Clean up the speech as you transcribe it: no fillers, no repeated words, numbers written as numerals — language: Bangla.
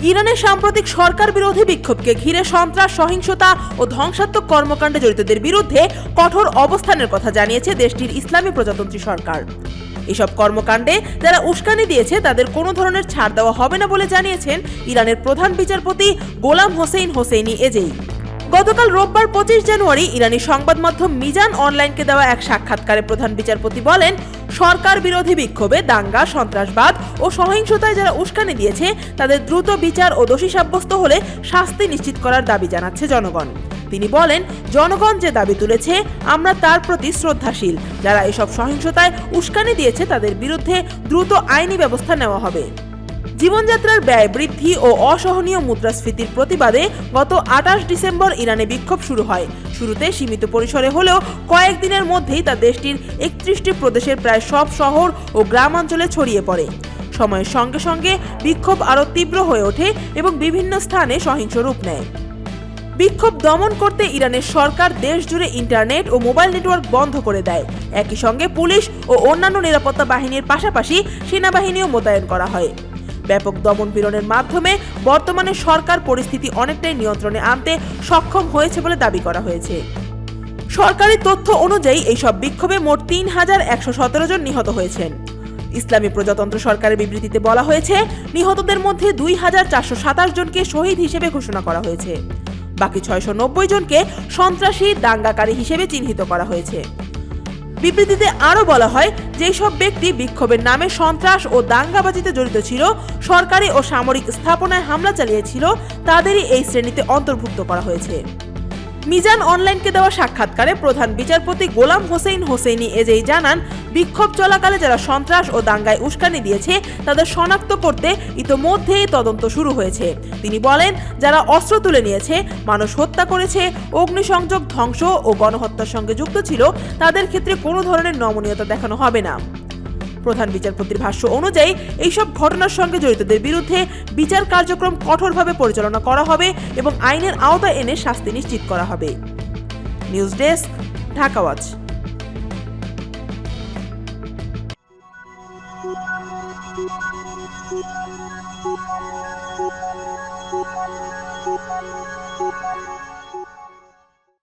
ইরানের সাম্প্রতিক সরকার বিরোধী বিক্ষোভকে ঘিরে সন্ত্রাস, সহিংসতা ও ধ্বংসাত্মক কর্মকাণ্ডে জড়িতদের বিরুদ্ধে কঠোর অবস্থানের কথা জানিয়েছে দেশটির ইসলামী প্রজাতন্ত্রী সরকার। এসব কর্মকাণ্ডে যারা উস্কানি দিয়েছে তাদের কোনো ধরনের ছাড় দেওয়া হবে না বলে জানিয়েছেন ইরানের প্রধান বিচারপতি গোলাম হোসেইন হোসেইনি এজেই। গতকাল রোববার 25 জানুয়ারি ইরানি সংবাদ মাধ্যম মিজান অনলাইনকে দেওয়া এক সাক্ষাৎকারে প্রধান বিচারপতি বলেন, সরকার বিরোধী বিক্ষোভে, দাঙ্গা, সন্ত্রাসবাদ ও সহিংসতায় যারা উস্কানি দিয়েছে তাদের দ্রুত বিচার ও দোষী সাব্যস্ত হলে শাস্তি নিশ্চিত করার দাবি জানাচ্ছে জনগণ। তিনি বলেন, জনগণ যে দাবি তুলেছে আমরা তার প্রতি শ্রদ্ধাশীল। যারা এসব সহিংসতায় উস্কানি দিয়েছে তাদের বিরুদ্ধে দ্রুত আইনি ব্যবস্থা নেওয়া হবে। জীবনযাত্রার ব্যয় বৃদ্ধি ও অসহনীয় মুদ্রাস্ফীতির প্রতিবাদে গত 28 ডিসেম্বর ইরানে বিক্ষোভ শুরু হয়। শুরুতে সীমিত পরিসরে হলেও কয়েকদিনের মধ্যেই তা দেশটির 31টি প্রদেশের প্রায় সব শহর ও গ্রামাঞ্চলে ছড়িয়ে পড়ে। সময়ের সঙ্গে সঙ্গে বিক্ষোভ আরও তীব্র হয়ে ওঠে এবং বিভিন্ন স্থানে সহিংস রূপ নেয়। বিক্ষোভ দমন করতে ইরানের সরকার দেশ জুড়ে ইন্টারনেট ও মোবাইল নেটওয়ার্ক বন্ধ করে দেয়। একই সঙ্গে পুলিশ ও অন্যান্য নিরাপত্তা বাহিনীর পাশাপাশি সেনাবাহিনীও মোতায়েন করা হয়। ব্যাপক দমন-পীড়নের মাধ্যমে বর্তমানে সরকার পরিস্থিতি অনেকটাই নিয়ন্ত্রণে আনতে সক্ষম হয়েছে বলে দাবি করা হয়েছে। সরকারি তথ্য অনুযায়ী এইসব বিক্ষোভে মোট 3117 জন নিহত হয়েছেন। ইসলামী প্রজাতন্ত্র সরকারের বিবৃতিতে বলা হয়েছে, নিহতদের মধ্যে 2427 জনকে শহীদ হিসেবে ঘোষণা করা হয়েছে। বাকি 690 জনকে সন্ত্রাসী, দাঙ্গাকারী হিসেবে চিহ্নিত করা হয়েছে। বিবৃতিতে আরও বলা হয়, যেসব ব্যক্তি বিক্ষোভের নামে সন্ত্রাস ও দাঙ্গাবাজিতে জড়িত ছিল, সরকারি ও সামরিক স্থাপনায় হামলা চালিয়েছিল, তাদেরই এই শ্রেণীতে অন্তর্ভুক্ত করা হয়েছে। মিজান অনলাইনকে দেওয়া সাক্ষাৎকারে প্রধান বিচারপতি গোলাম হোসেইন হোসেইনি এজেই জানান, বিক্ষোভ চলাকালে যারা সন্ত্রাস ও দাঙ্গায় উস্কানি দিয়েছে তাদের শনাক্ত করতে ইতোমধ্যেই তদন্ত শুরু হয়েছে। তিনি বলেন, যারা অস্ত্র তুলে নিয়েছে, মানুষ হত্যা করেছে, অগ্নিসংযোগ, ধ্বংস ও গণহত্যার সঙ্গে যুক্ত ছিল, তাদের ক্ষেত্রে কোনো ধরনের নমনীয়তা দেখানো হবে না। প্রধান বিচারপতির ভাষ্য অনুযায়ী এইসব ঘটনার সঙ্গে জড়িতদের বিরুদ্ধে বিচার কার্যক্রম কঠোরভাবে পরিচালনা করা হবে এবং আইনের আওতায় এনে শাস্তি নিশ্চিত করা হবে। News desk, Dhaka watch.